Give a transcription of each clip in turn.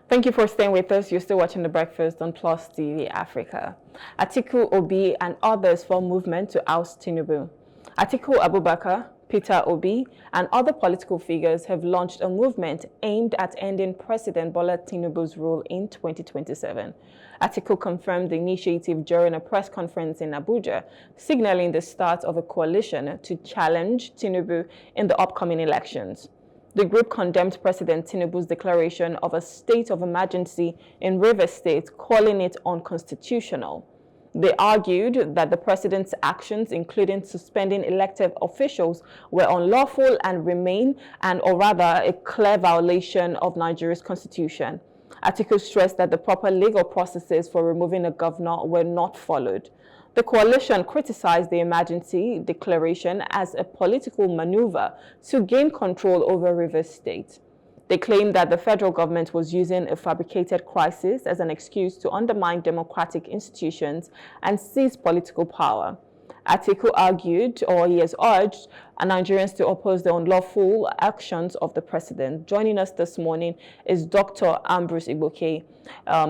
Thank you for staying with us. You're still watching The Breakfast on Plus TV Africa. Atiku, Obi, and others form movement to oust Tinubu. Atiku Abubakar, Peter Obi, and other political figures have launched a movement aimed at ending President Bola Tinubu's rule in 2027. Atiku confirmed the initiative during a press conference in Abuja, signaling the start of a coalition to challenge Tinubu in the upcoming elections. The group condemned President Tinubu's declaration of a state of emergency in Rivers State, calling it unconstitutional. They argued that the president's actions, including suspending elected officials, were unlawful and remain, or rather, a clear violation of Nigeria's constitution. Atiku stressed that the proper legal processes for removing a governor were not followed. The coalition criticized the emergency declaration as a political maneuver to gain control over Rivers State. They claimed that the federal government was using a fabricated crisis as an excuse to undermine democratic institutions and seize political power. Atiku argued, or he has urged, Nigerians to oppose the unlawful actions of the president. Joining us this morning is Dr. Ambrose Igboke,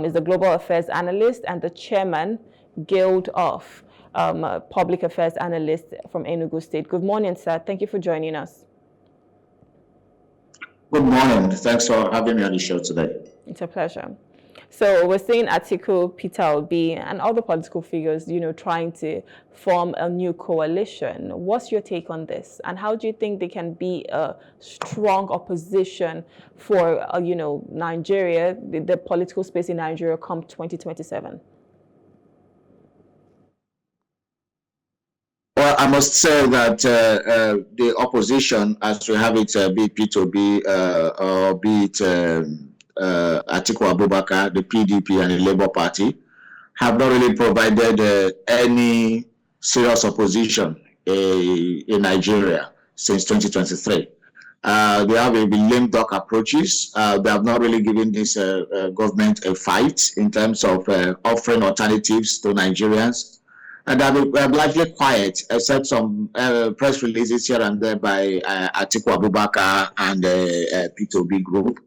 is the Global Affairs Analyst and the Chairman, Guild of Public Affairs Analyst from Enugu State. Good morning, sir. Thank you for joining us. Good morning. Thanks for having me on the show today. It's a pleasure. So we're seeing Atiku, Peter Obi, and other political figures, trying to form a new coalition. What's your take on this? And how do you think they can be a strong opposition for, Nigeria, the political space in Nigeria come 2027? Well, I must say that the opposition, as we have it, be it P2B or be it Atiku Abubakar, the PDP and the Labour Party, have not really provided any serious opposition in Nigeria since 2023. They have been lame duck approaches. They have not really given this government a fight in terms of offering alternatives to Nigerians. And they're largely quiet, except some press releases here and there by Atiku Abubakar and the P2B group.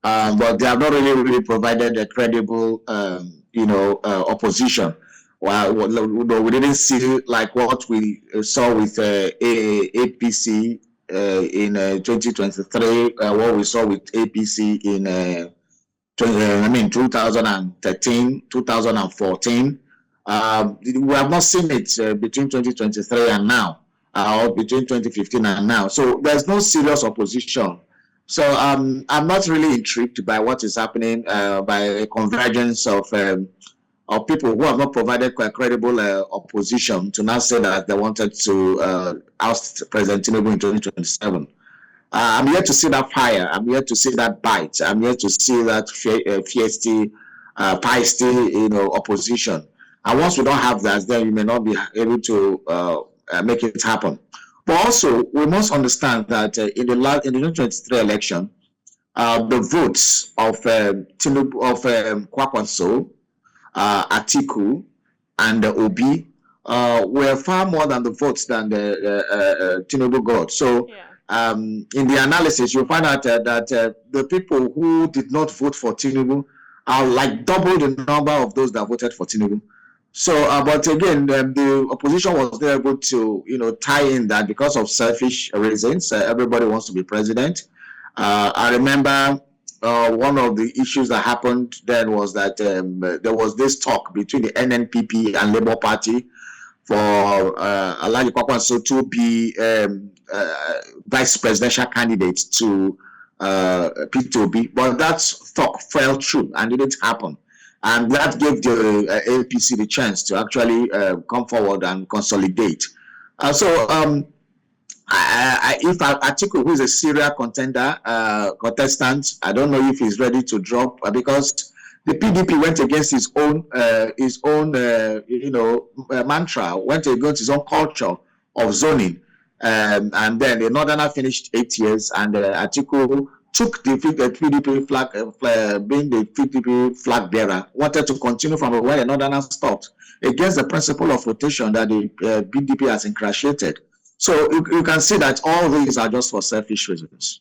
But they have not really provided a credible, opposition. Well, we didn't see like what we saw with APC in 2023, what we saw with APC in 2013, 2014. We have not seen it between 2023 and now, or between 2015 and now. So there's no serious opposition. So I'm not really intrigued by what is happening, by a convergence of people who have not provided quite credible opposition to now say that they wanted to oust President Tinubu in 2027. I'm here to see that fire. I'm here to see that bite. I'm here to see that feisty, opposition. And once we don't have that, then we may not be able to make it happen. But also, we must understand that in the 2023 election, the votes of Tinubu, of Kwakwanso, Atiku, and Obi were far more than the votes than the Tinubu got. So, in the analysis, you'll find out that the people who did not vote for Tinubu are like double the number of those that voted for Tinubu. So, but again, the opposition was not able to, tie in that because of selfish reasons. Everybody wants to be president. I remember one of the issues that happened then was that there was this talk between the NNPP and Labour Party for Alhaji Kwakwanso to be vice presidential candidate to P2B, but that talk fell through and didn't happen. And that gave the APC the chance to actually come forward and consolidate. If Atiku, who is a serial contestant, I don't know if he's ready to drop because the PDP went against his own mantra, went against his own culture of zoning, and then the Northerner finished 8 years, and Atiku took the PDP flag, being the PDP flag bearer, wanted to continue from where the Northerners stopped against the principle of rotation that the PDP has ingratiated. So you can see that all these are just for selfish reasons.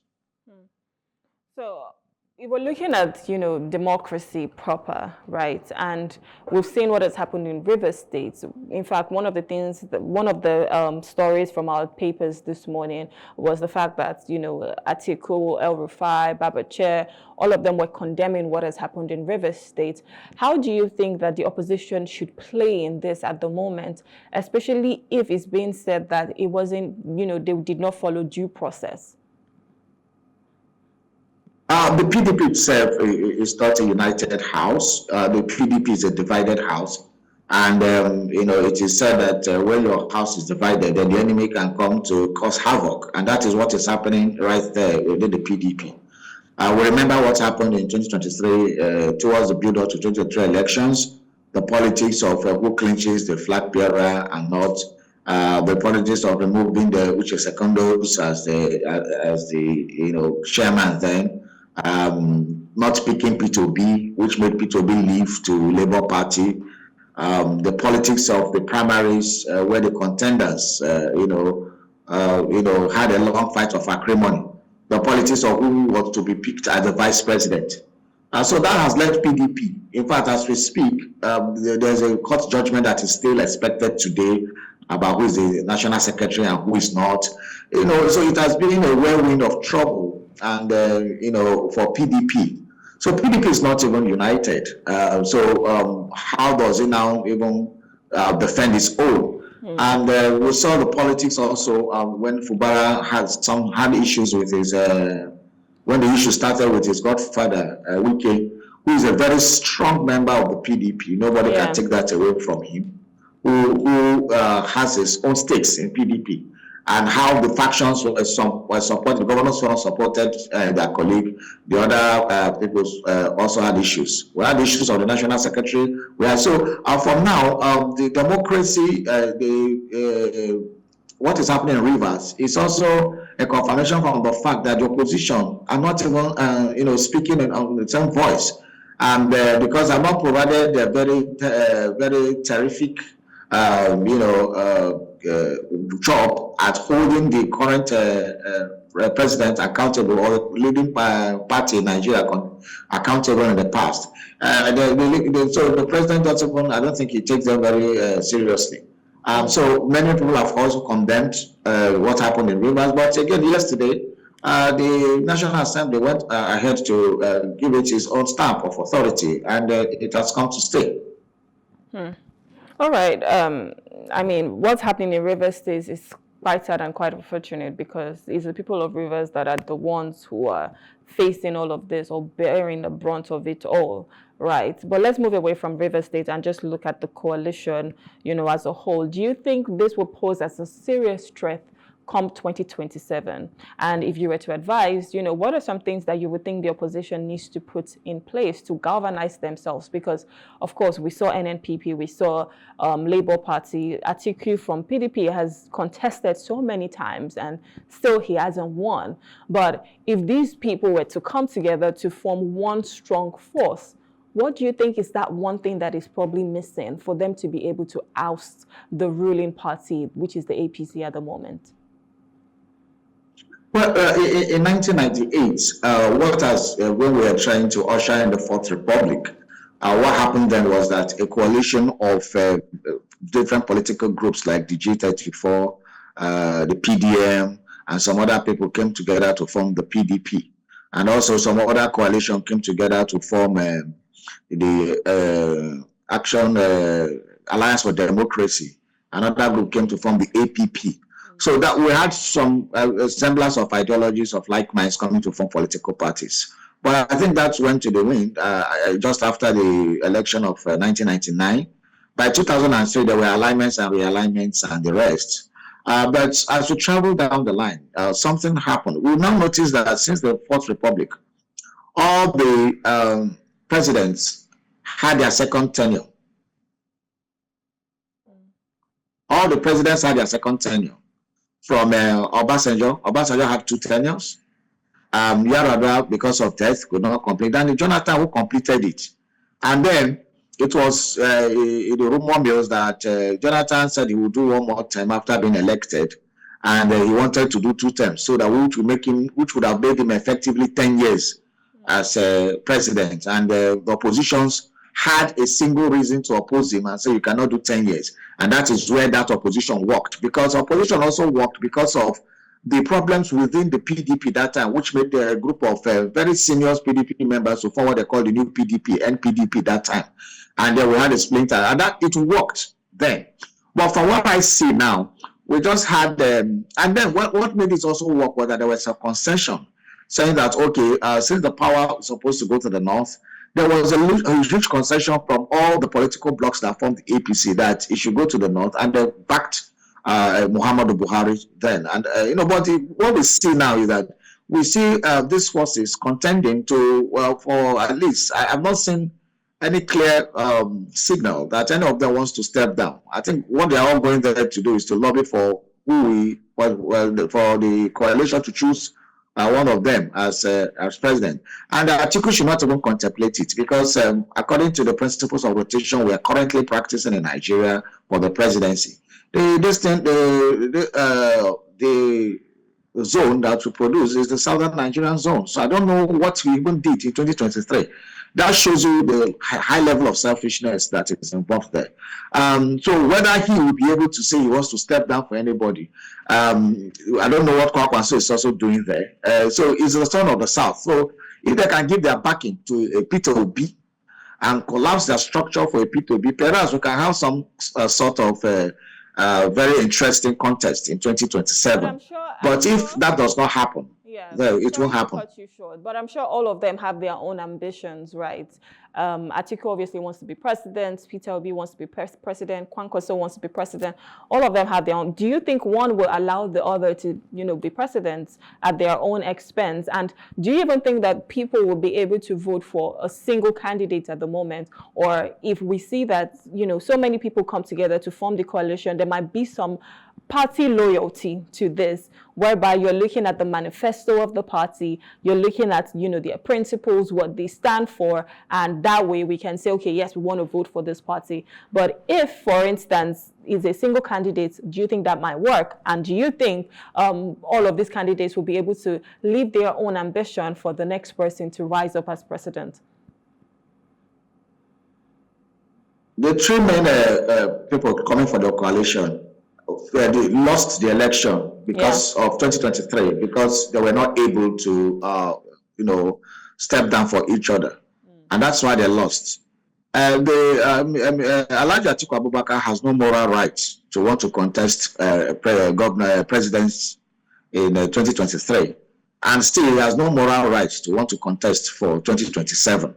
So If we're looking at, democracy proper, right, and we've seen what has happened in River State. In fact, one of the stories from our papers this morning was the fact that, Atiku, El Rufai, Babache, all of them were condemning what has happened in River State. How do you think that the opposition should play in this at the moment, especially if it's being said that it wasn't, they did not follow due process? The PDP itself is not a united house. The PDP is a divided house. And, it is said that when your house is divided, then the enemy can come to cause havoc. And that is what is happening right there within the PDP. We remember what happened in 2023 towards the build-up to 2023 elections, the politics of who clinches the flag bearer and not, the politics of removing the Uche Secondos as the chairman then, not picking P2B, which made P2B leave to Labour Party, the politics of the primaries where the contenders, had a long fight of acrimony, the politics of who was to be picked as the vice president. So that has led PDP. In fact, as we speak, there's a court judgment that is still expected today about who is the national secretary and who is not. So it has been a whirlwind of trouble. And, for PDP. So PDP is not even united. So how does it now even defend its own? And we saw the politics also when Fubara had issues with his, when the issue started with his godfather, Wike, who is a very strong member of the PDP. Nobody can take that away from him, who has his own stakes in PDP. And how the factions were supported, the governors supported their colleague. The other people also had issues. We had issues of the national secretary. So from now, the democracy, what is happening in Rivers is also a confirmation from the fact that the opposition are not even, speaking on the same voice. And because I'm not provided a very terrific, job at holding the current president accountable or leading party in Nigeria accountable in the past. So the president doesn't, I don't think he takes them very seriously. So many people have also condemned what happened in Rivers. But again, yesterday, the National Assembly went ahead to give it its own stamp of authority, and it has come to stay. All right. What's happening in Rivers State is quite sad and quite unfortunate because it's the people of Rivers that are the ones who are facing all of this or bearing the brunt of it all, right? But let's move away from Rivers State and just look at the coalition, as a whole. Do you think this will pose as a serious threat come 2027? And if you were to advise, what are some things that you would think the opposition needs to put in place to galvanize themselves? Because, of course, we saw NNPP, we saw Labour Party, Atiku from PDP has contested so many times and still he hasn't won. But if these people were to come together to form one strong force, what do you think is that one thing that is probably missing for them to be able to oust the ruling party, which is the APC at the moment? Well, in 1998, when we were trying to usher in the Fourth Republic, what happened then was that a coalition of different political groups like the G34, the PDM, and some other people came together to form the PDP. And also some other coalition came together to form the Action Alliance for Democracy. Another group came to form the APP. So that we had some semblance of ideologies of like minds coming to form political parties. But I think that went to the wind just after the election of 1999. By 2003, there were alignments and realignments and the rest. But as we travel down the line, something happened. We now notice that since the Fourth Republic, all the presidents had their second tenure. All the presidents had their second tenure. From Obasanjo had 2 tenures. Yar'Adua, because of death, could not complete. And Jonathan, who completed it. And then it was in the rumor mills that Jonathan said he would do one more term after being elected. And he wanted to do 2 terms, so that which would have made him effectively 10 years as president, and the oppositions had a single reason to oppose him and say you cannot do 10 years. And that is where that opposition worked, because opposition also worked because of the problems within the PDP that time, which made a group of very senior PDP members to form what they call the new PDP, NPDP that time. And then we had a splinter, and that it worked then. But from what I see now, we just had, and then what made it also work was that there was a concession saying that, okay, since the power was supposed to go to the north, there was a huge concession from all the political blocs that formed the APC that it should go to the north, and they backed Muhammadu Buhari then. And, but what we see now is that we see these forces contending to, for at least, I have not seen any clear signal that any of them wants to step down. I think what they are all going there to do is to lobby for for the coalition to choose one of them as president. And Atiku should not even contemplate it, because according to the principles of rotation we are currently practicing in Nigeria for the presidency, the zone that we produce is the southern Nigerian zone. So I don't know what we even did in 2023. That shows you the high level of selfishness that is involved there. So whether he will be able to say he wants to step down for anybody, I don't know what Kwakwanso is also doing there. So he's the son of the South. So if they can give their backing to a Peter Obi and collapse their structure for a Peter Obi, perhaps we can have some sort of very interesting contest in 2027. But if that does not happen, it won't happen. Cut you short, but I'm sure all of them have their own ambitions, right? Atiku obviously wants to be president. Peter Obi wants to be president. Kwankwaso wants to be president. All of them have their own. Do you think one will allow the other to, be president at their own expense? And do you even think that people will be able to vote for a single candidate at the moment? Or if we see that, so many people come together to form the coalition, there might be some party loyalty to this, whereby you're looking at the manifesto of the party, you're looking at, their principles, what they stand for, and that way we can say, okay, yes, we want to vote for this party. But if, for instance, is a single candidate, do you think that might work? And do you think all of these candidates will be able to leave their own ambition for the next person to rise up as president? The three main people coming for the coalition, they lost the election because of 2023, because they were not able to, step down for each other. And that's why they lost. Alhaji Atiku Abubakar has no moral right to want to contest presidents in 2023. And still, he has no moral right to want to contest for 2027.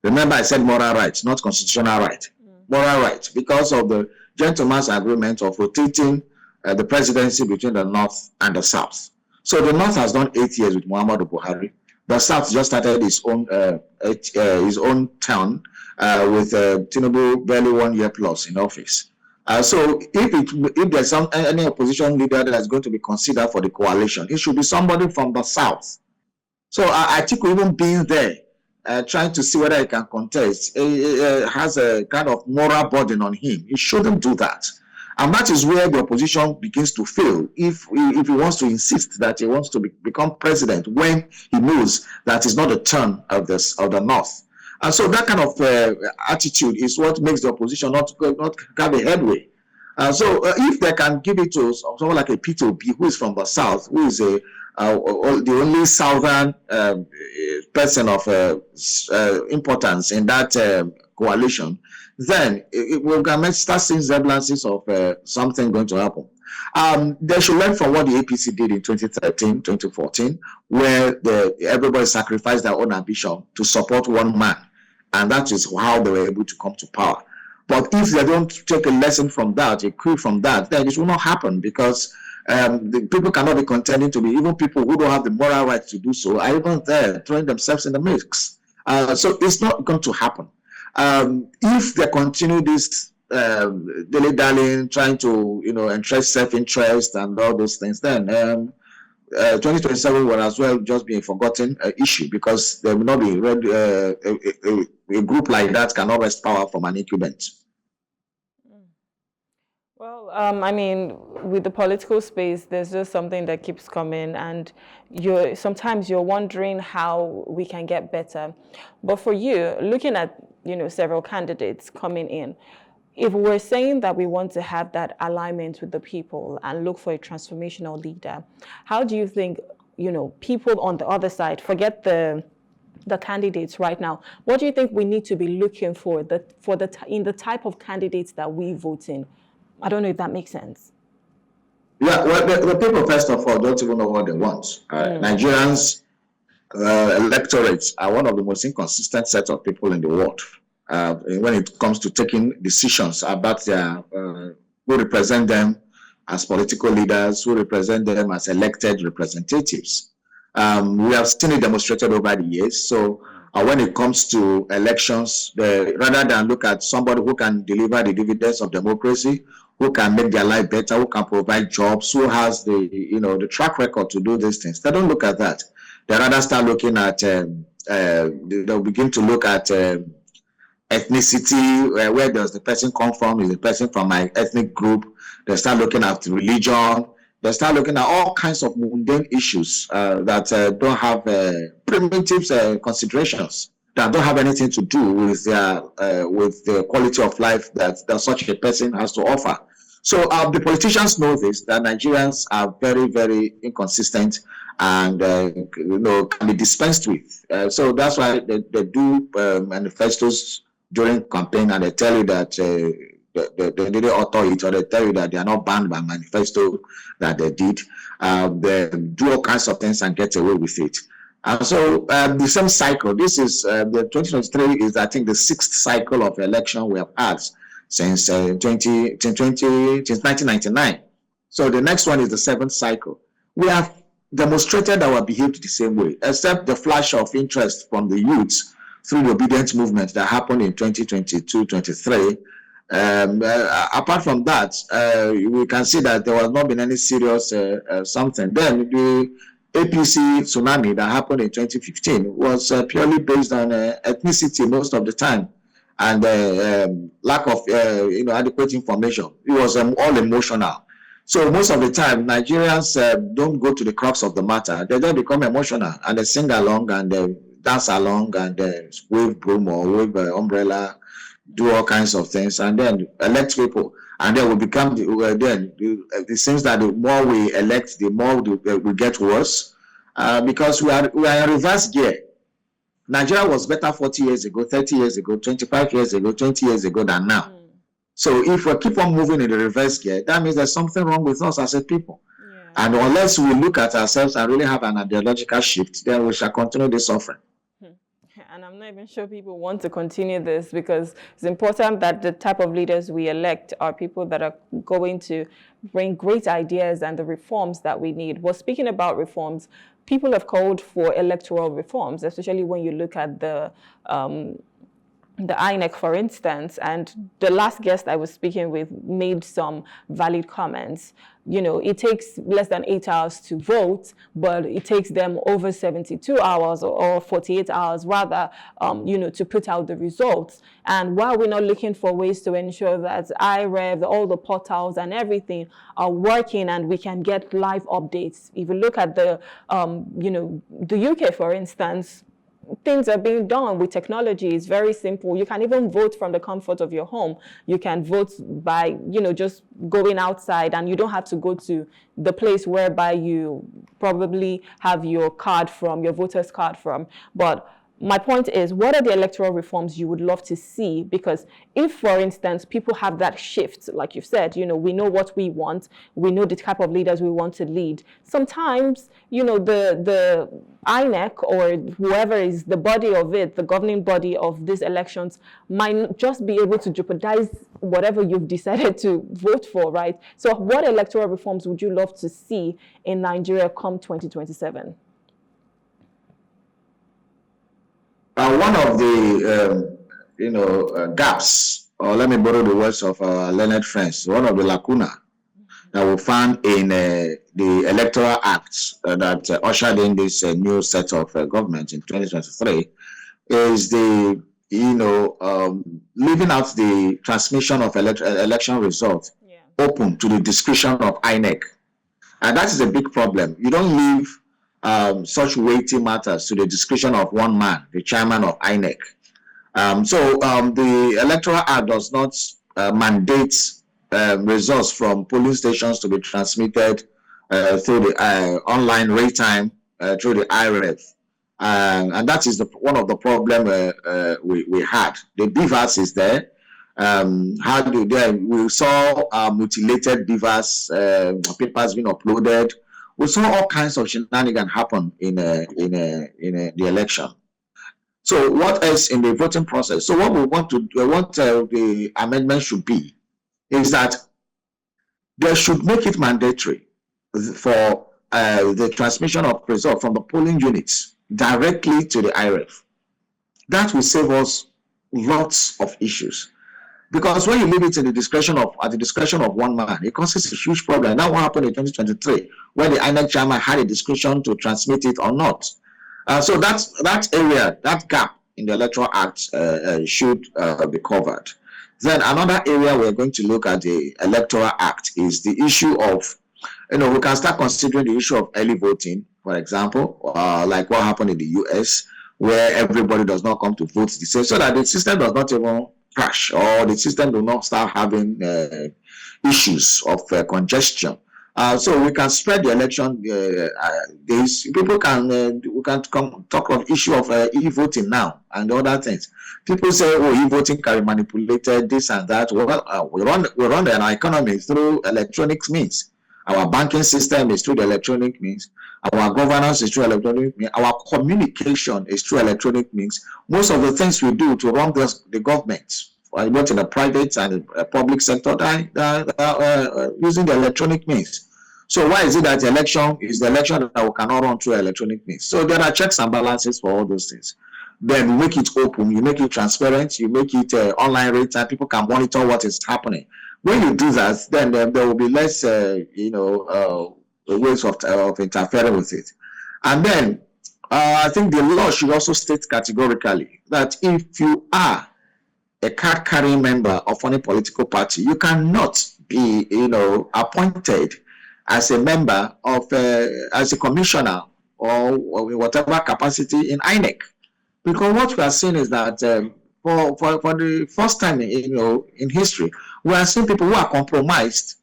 Remember, I said moral right, not constitutional right. Moral right, because of the gentleman's agreement of rotating the presidency between the North and the South. So the North has done 8 years with Muhammadu Buhari. The South just started his own term with Tinubu barely 1 year plus in office. So if there's any opposition leader that is going to be considered for the coalition, it should be somebody from the South. So Atiku even being there, trying to see whether he can contest, has a kind of moral burden on him. He shouldn't do that. And that is where the opposition begins to fail if he wants to insist that he wants to become president when he knows that it's not the turn of the North. And so that kind of attitude is what makes the opposition not have a headway. So if they can give it to someone like a Peter Obi, who is from the South, who is the only Southern person of importance in that coalition, then we're going to start seeing semblances of something going to happen. They should learn from what the APC did in 2013, 2014, where everybody sacrificed their own ambition to support one man. And that is how they were able to come to power. But if they don't take a lesson from that, a clue from that, then it will not happen, because the people cannot be contending to be, even people who don't have the moral right to do so, are even there throwing themselves in the mix. So it's not going to happen. If they continue this dilly-dallying, trying to, entrench self-interest and all those things, then 2027 will as well just be a forgotten issue, because there will not be a group like that cannot wrest power from an incumbent. Well, I mean, with the political space, there's just something that keeps coming, and sometimes you're wondering how we can get better. But for you, looking at several candidates coming in, if we're saying that we want to have that alignment with the people and look for a transformational leader, how do you think people on the other side, forget the candidates right now, what do you think we need to be looking for in the type of candidates that we vote in? I don't know if that makes sense. Yeah, well, the people, first of all, don't even know what they want. Nigerians electorates are one of the most inconsistent set of people in the world when it comes to taking decisions about who represent them as political leaders, who represent them as elected representatives. We have seen it demonstrated over the years. So when it comes to elections, rather than look at somebody who can deliver the dividends of democracy, who can make their life better, who can provide jobs, who has the track record to do these things, they don't look at that. They rather start looking at, they'll begin to look at ethnicity, where does the person come from? Is the person from my ethnic group? They start looking at religion. They start looking at all kinds of mundane issues that don't have primitive considerations, that don't have anything to do with the quality of life that such a person has to offer. So the politicians know this, that Nigerians are very, very inconsistent and can be dispensed with. So that's why they do manifestos during campaign, and they tell you that they didn't author it, or they tell you that they are not banned by manifesto that they did. They do all kinds of things and get away with it. And so the same cycle, this is the 2023 is, I think, the 6th cycle of election we have had since 1999. So the next one is the 7th cycle. We have demonstrated that we have behaved the same way, except the flash of interest from the youths through the obedience movement that happened in 2022-23. Apart from that, we can see that there has not been any serious something. Then the APC tsunami that happened in 2015 was purely based on ethnicity most of the time, and lack of adequate information. It was all emotional. So most of the time, Nigerians don't go to the crux of the matter. They just become emotional, and they sing along and they dance along and they wave broom or wave umbrella, do all kinds of things, and then elect people. And then we become, it seems that the more we elect, the more we get worse, because we are in reverse gear. Nigeria was better 40 years ago, 30 years ago, 25 years ago, 20 years ago than now. So if we keep on moving in the reverse gear, that means there's something wrong with us as a people. Yeah. And unless we look at ourselves and really have an ideological shift, then we shall continue this suffering. And I'm not even sure people want to continue this, because it's important that the type of leaders we elect are people that are going to bring great ideas and the reforms that we need. Well, speaking about reforms, people have called for electoral reforms, especially when you look at the INEC, for instance, and the last guest I was speaking with made some valid comments. It takes less than 8 hours to vote, but it takes them over 72 hours or 48 hours rather, to put out the results. And while we're not looking for ways to ensure that IREV, all the portals and everything are working and we can get live updates. If you look at the UK, for instance, things are being done with technology. It's very simple. You can even vote from the comfort of your home. You can vote by, just going outside, and you don't have to go to the place whereby you probably have your voter's card from. But my point is, what are the electoral reforms you would love to see? Because if, for instance, people have that shift, like you said, we know what we want, we know the type of leaders we want to lead. Sometimes, the INEC or whoever is the body of it, the governing body of these elections, might just be able to jeopardize whatever you've decided to vote for, right? So what electoral reforms would you love to see in Nigeria come 2027? One of the, gaps, or let me borrow the words of our learned friends, one of the lacuna that we found in the Electoral Act that ushered in this new set of government in 2023 is the, leaving out the transmission of election results open to the discretion of INEC. And that is a big problem. You don't leave such weighty matters to the discretion of one man, the chairman of INEC. The Electoral Act does not mandate results from polling stations to be transmitted through the online rate time through the IREF. And that is one of the problems we had. The BVAS is there. We saw mutilated BVAS papers being uploaded. We saw all kinds of shenanigans happen in the election. So what else in the voting process? So what we want to the amendment should be is that they should make it mandatory for the transmission of results from the polling units directly to the IREF. That will save us lots of issues. Because when you leave it in the discretion at the discretion of one man, it causes a huge problem. That what happened in 2023, where the INEC chairman had a discretion to transmit it or not. So that area, that gap in the Electoral Act should be covered. Then another area we're going to look at the Electoral Act is the issue of, we can start considering the issue of early voting, for example, like what happened in the US, where everybody does not come to vote the same, so that the system does not even crash, or the system do not start having issues of congestion. So we can spread the election. People can we can talk of issue of e-voting now and other things. People say, "Oh, e-voting can be manipulated, this and that." Well, we run our economy through electronic means. Our banking system is through the electronic means. Our governance is through electronic means. Our communication is through electronic means. Most of the things we do to run the government, both in the private and the public sector, using the electronic means. So why is it that the election is the election that we cannot run through electronic means? So there are checks and balances for all those things. Then you make it open, you make it transparent, you make it online rate time, people can monitor what is happening. When you do that, then there will be less, ways of interfering with it. And then I think the law should also state categorically that if you are a card-carrying member of any political party, you cannot be, appointed as a member of, as a commissioner or whatever capacity in INEC. Because what we are seeing is that for the first time, in history, we are seeing people who are compromised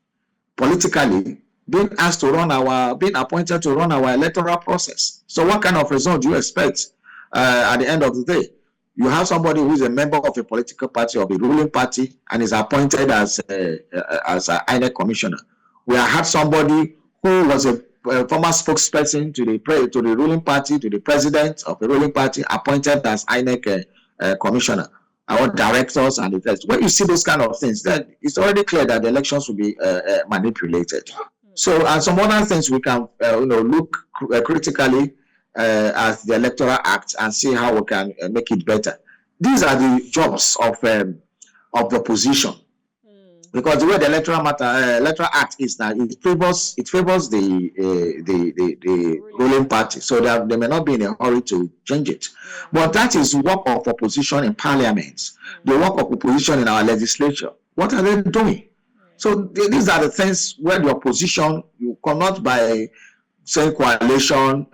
politically being appointed to run our electoral process. So what kind of result do you expect at the end of the day? You have somebody who is a member of a political party, of the ruling party, and is appointed as an INEC commissioner. We have somebody who was a former spokesperson to the ruling party, to the president of the ruling party, appointed as INEC commissioner, our directors and the rest. When you see those kind of things, then it's already clear that the elections will be manipulated. So, and some other things we can look critically at the Electoral Act and see how we can make it better. These are the jobs of the opposition. Because the way the Electoral Act is now, it favors the ruling party, so that they may not be in a hurry to change it. But that is work of opposition in parliaments, the work of opposition in our legislature. What are they doing? So these are the things where the opposition, you cannot by saying coalition,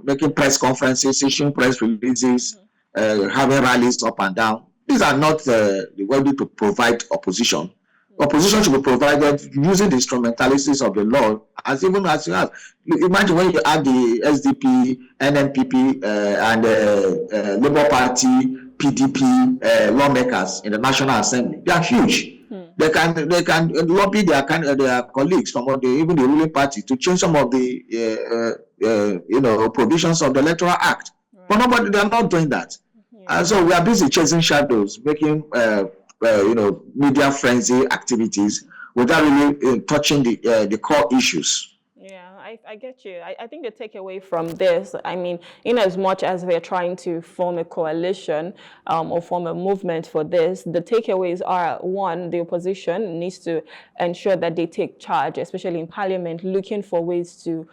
making press conferences, issuing press releases, having rallies up and down. These are not the way to provide opposition. Opposition should be provided using the instrumentalities of the law, as even as you have. Imagine when you add the SDP, NNPP, and Labour Party, PDP lawmakers in the National Assembly. They are huge. They can lobby their colleagues from even the ruling party to change some of the provisions of the Electoral Act. But they are not doing that. And so we are busy chasing shadows, making media frenzy activities without really touching the core issues. Yeah, I get you. I think the takeaway from this, I mean, in as much as we're trying to form a coalition or form a movement for this, the takeaways are, one, the opposition needs to ensure that they take charge, especially in parliament, looking for ways to,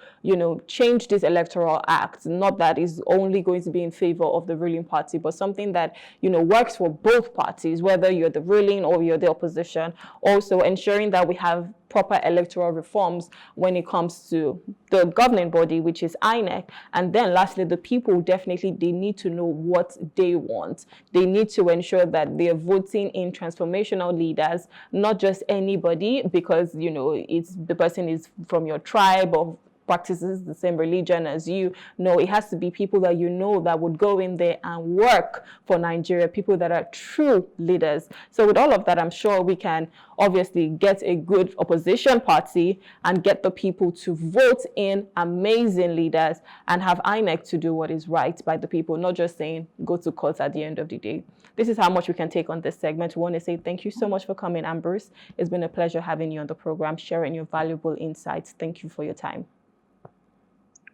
change this electoral act. Not that is only going to be in favor of the ruling party, but something that, works for both parties, whether you're the ruling or you're the opposition. Also ensuring that we have proper electoral reforms when it comes to the governing body, which is INEC. And then lastly, the people definitely, they need to know what they want. They need to ensure that they're voting in transformational leaders, not just anybody because, you know, it's the person is from your tribe or practices the same religion as you. No, it has to be people that you know that would go in there and work for Nigeria, people that are true leaders. So with all of that, I'm sure we can obviously get a good opposition party and get the people to vote in amazing leaders and have INEC to do what is right by the people, not just saying go to court at the end of the day. This is how much we can take on this segment. We want to say thank you so much for coming, Ambrose. It's been a pleasure having you on the program, sharing your valuable insights. Thank you for your time.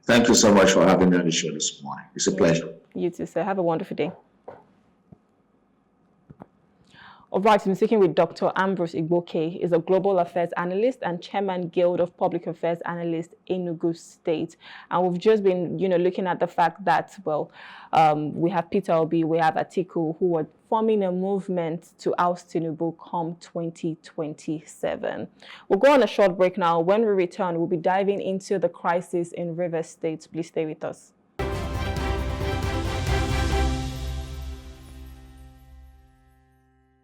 Thank you so much for having me on the show this morning. It's a pleasure. You too, sir. Have a wonderful day. All right, I'm speaking with Dr. Ambrose Igboke. Is a global affairs analyst and chairman Guild of Public Affairs Analysts in Enugu State. And we've just been, you know, looking at the fact that, well, we have Peter Obi, we have Atiku, who are forming a movement to oust Tinubu come 2027. We'll go on a short break now. When we return, we'll be diving into the crisis in Rivers State. Please stay with us.